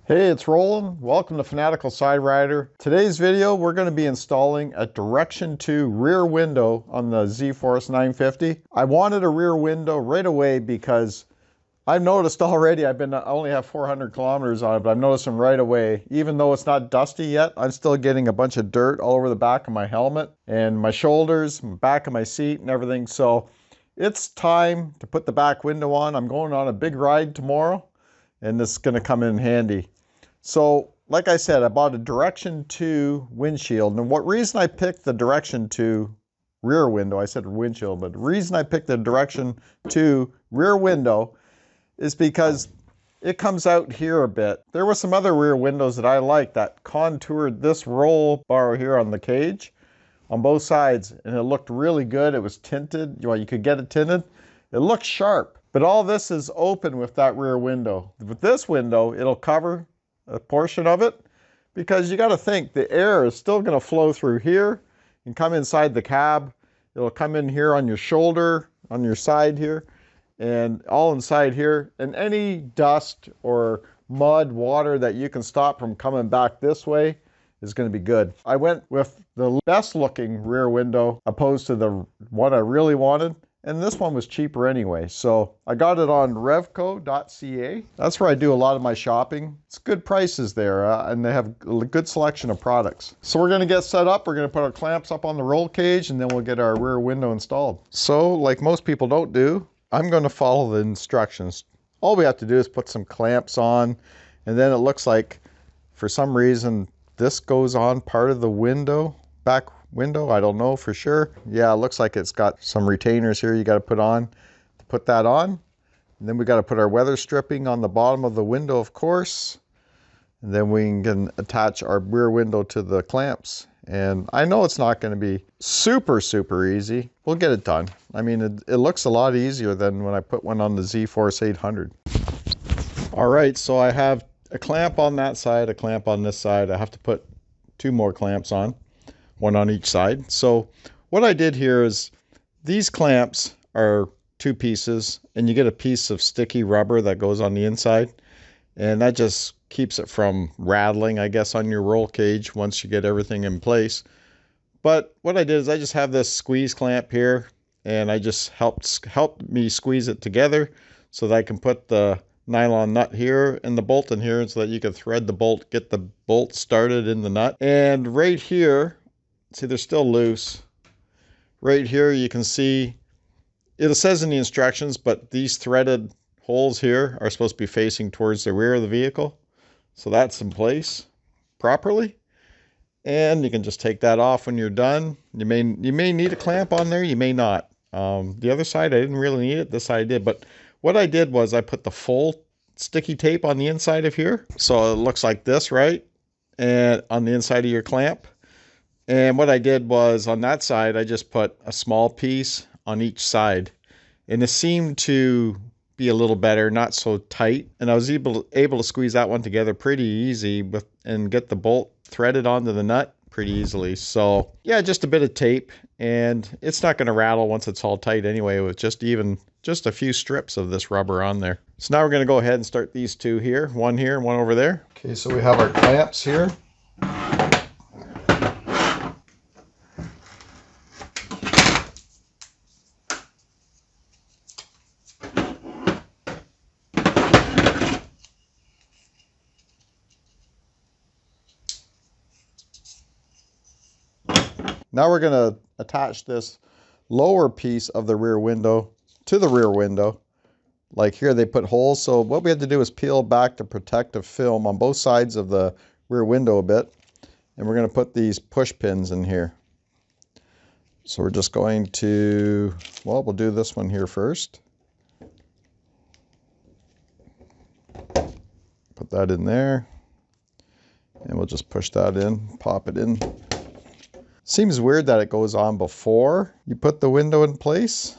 Hey, it's Roland. Welcome to Fanaticalsiderider. Today's video, we're going to be installing a Direction 2 rear window on the Zforce 950. I wanted a rear window right away because I've noticed already, I only have 400 kilometers on it, but I'm noticing right away, even though it's not dusty yet, I'm still getting a bunch of dirt all over the back of my helmet and my shoulders, back of my seat and everything. So it's time to put the back window on. I'm going on a big ride tomorrow and this is going to come in handy. So, like I said, I bought a Direction 2 windshield. And what reason I picked the Direction 2 rear window, I said windshield, but the reason I picked the Direction 2 rear window is because it comes out here a bit. There were some other rear windows that I liked that contoured this roll bar here on the cage on both sides, and it looked really good. It was tinted. Well, you could get it tinted. It looked sharp, but all this is open with that rear window. With this window, it'll cover a portion of it, because you got to think the air is still going to flow through here and come inside the cab. It'll come in here on your shoulder, on your side here, and all inside here. And any dust or mud, water that you can stop from coming back this way is going to be good. I went with the best looking rear window opposed to the one I really wanted. And this one was cheaper anyway. So I got it on Revco.ca. That's where I do a lot of my shopping. It's good prices there, and they have a good selection of products. So we're gonna get set up. We're gonna put our clamps up on the roll cage, and then we'll get our rear window installed. So like most people don't do, I'm gonna follow the instructions. All we have to do is put some clamps on, and then it looks like for some reason this goes on part of the window, back window. I don't know for sure. Yeah, it looks like it's got some retainers here you got to put on to put that on. And then we got to put our weather stripping on the bottom of the window, of course. And then we can attach our rear window to the clamps. And I know it's not going to be super easy. We'll get it done. I mean, it looks a lot easier than when I put one on the Zforce 800. All right, so I have a clamp on that side, a clamp on this side. I have to put two more clamps on, one on each side. So what I did here is these clamps are two pieces, and you get a piece of sticky rubber that goes on the inside, and that just keeps it from rattling, I guess, on your roll cage once you get everything in place. But what I did is I just have this squeeze clamp here, and I just helped me squeeze it together so that I can put the nylon nut here and the bolt in here so that you can thread the bolt, get the bolt started in the nut. And right here, see, they're still loose. Right here you can see, it says in the instructions, but these threaded holes here are supposed to be facing towards the rear of the vehicle. So that's in place properly. And you can just take that off when you're done. You may need a clamp on there, you may not. The other side I didn't really need it, this side I did. But what I did was I put the full sticky tape on the inside of here. So it looks like this, right? And on the inside of your clamp. And what I did was on that side, I just put a small piece on each side. And it seemed to be a little better, not so tight. And I was able to squeeze that one together pretty easy and get the bolt threaded onto the nut pretty easily. So yeah, just a bit of tape, and it's not going to rattle once it's all tight anyway with just a few strips of this rubber on there. So now we're going to go ahead and start these two here and one over there. Okay, so we have our clamps here. Now we're going to attach this lower piece of the rear window to the rear window. Like here they put holes, so what we have to do is peel back the protective film on both sides of the rear window a bit. And we're going to put these push pins in here. So we're just going to, well, we'll do this one here first. Put that in there. And we'll just push that in, pop it in. Seems weird that it goes on before you put the window in place.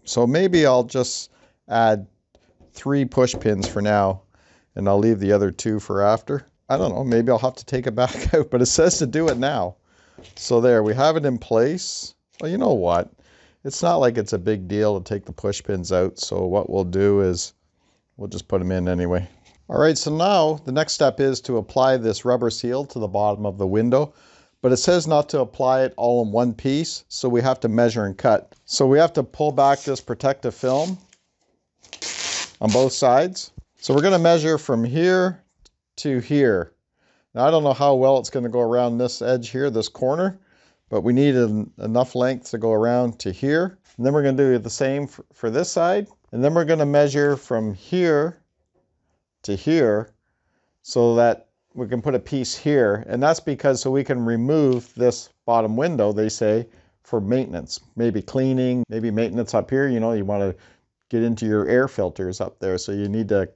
So maybe I'll just add 3 push pins for now, and I'll leave the other 2 for after. I don't know, maybe I'll have to take it back out, but it says to do it now. So there, we have it in place. Well, you know what? It's not like it's a big deal to take the push pins out, so what we'll do is we'll just put them in anyway. All right, so now the next step is to apply this rubber seal to the bottom of the window, but it says not to apply it all in one piece, so we have to measure and cut. So we have to pull back this protective film on both sides. So we're going to measure from here to here. Now I don't know how well it's going to go around this edge here, this corner, but we need enough length to go around to here. And then we're going to do the same for this side. And then we're going to measure from here to here so that we can put a piece here. And that's because so we can remove this bottom window, they say, for maintenance. Maybe cleaning, maybe maintenance up here. You know, you want to get into your air filters up there. So you need to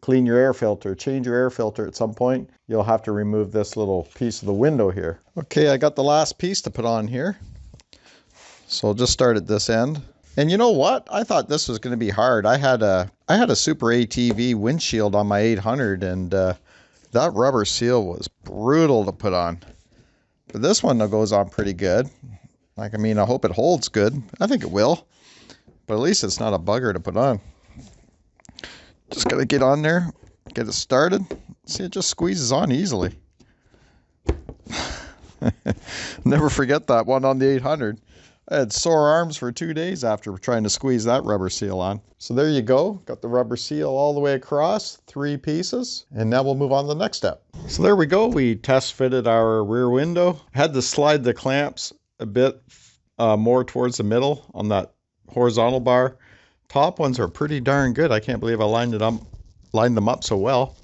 clean your air filter, change your air filter at some point. You'll have to remove this little piece of the window here. Okay, I got the last piece to put on here. So I'll just start at this end. And you know what? I thought this was going to be hard. I had a Super ATV windshield on my 800, and that rubber seal was brutal to put on. But this one goes on pretty good. Like, I mean, I hope it holds good. I think it will. But at least it's not a bugger to put on. Just got to get on there, get it started. See, it just squeezes on easily. Never forget that one on the 800. I had sore arms for 2 days after trying to squeeze that rubber seal on. So there you go. Got the rubber seal all the way across, 3 pieces. And now we'll move on to the next step. So there we go. We test fitted our rear window. Had to slide the clamps a bit more towards the middle on that horizontal bar. Top ones are pretty darn good. I can't believe I lined them up so well.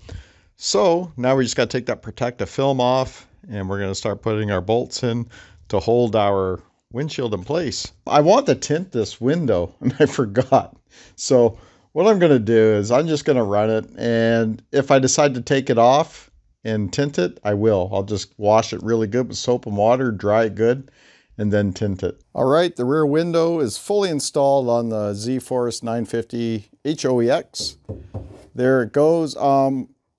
So now we just got to take that protective film off, and we're going to start putting our bolts in to hold our windshield in place. I want to tint this window and I forgot. So what I'm going to do is I'm just going to run it, and if I decide to take it off and tint it, I will. I'll just wash it really good with soap and water, dry it good, and then tint it. All right, the rear window is fully installed on the Zforce 950 HOEX. There it goes.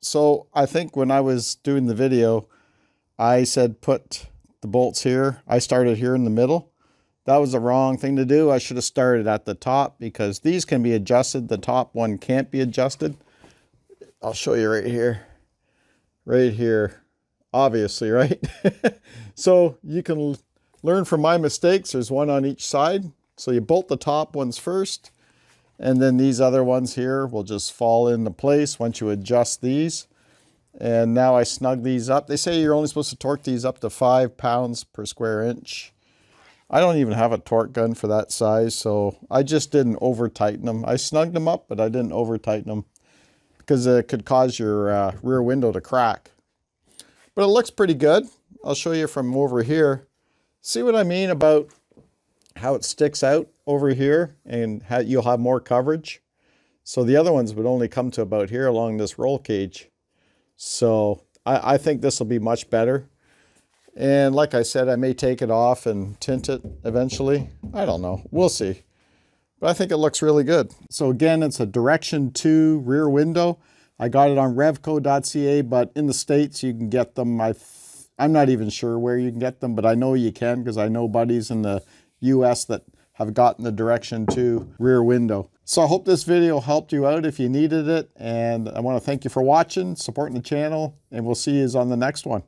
So I think when I was doing the video, I said put the bolts here. I started here in the middle. That was the wrong thing to do. I should have started at the top because these can be adjusted. The top one can't be adjusted. I'll show you right here. Right here. Obviously, right? So you can learn from my mistakes. There's one on each side. So you bolt the top ones first, and then these other ones here will just fall into place once you adjust these. And now I snug these up. They say you're only supposed to torque these up to 5 pounds per square inch. I don't even have a torque gun for that size, so I just didn't over tighten them. I snugged them up, but I didn't over tighten them because it could cause your rear window to crack. But it looks pretty good. I'll show you from over here. See what I mean about how it sticks out over here and how you'll have more coverage. So the other ones would only come to about here along this roll cage. So I think this will be much better. And like I said, I may take it off and tint it eventually. I don't know. We'll see. But I think it looks really good. So again, it's a Direction 2 rear window. I got it on Revco.ca, but in the States you can get them. I'm not even sure where you can get them, but I know you can because I know buddies in the US that have gotten the Direction 2 rear window. So I hope this video helped you out if you needed it. And I want to thank you for watching, supporting the channel, and we'll see you on the next one.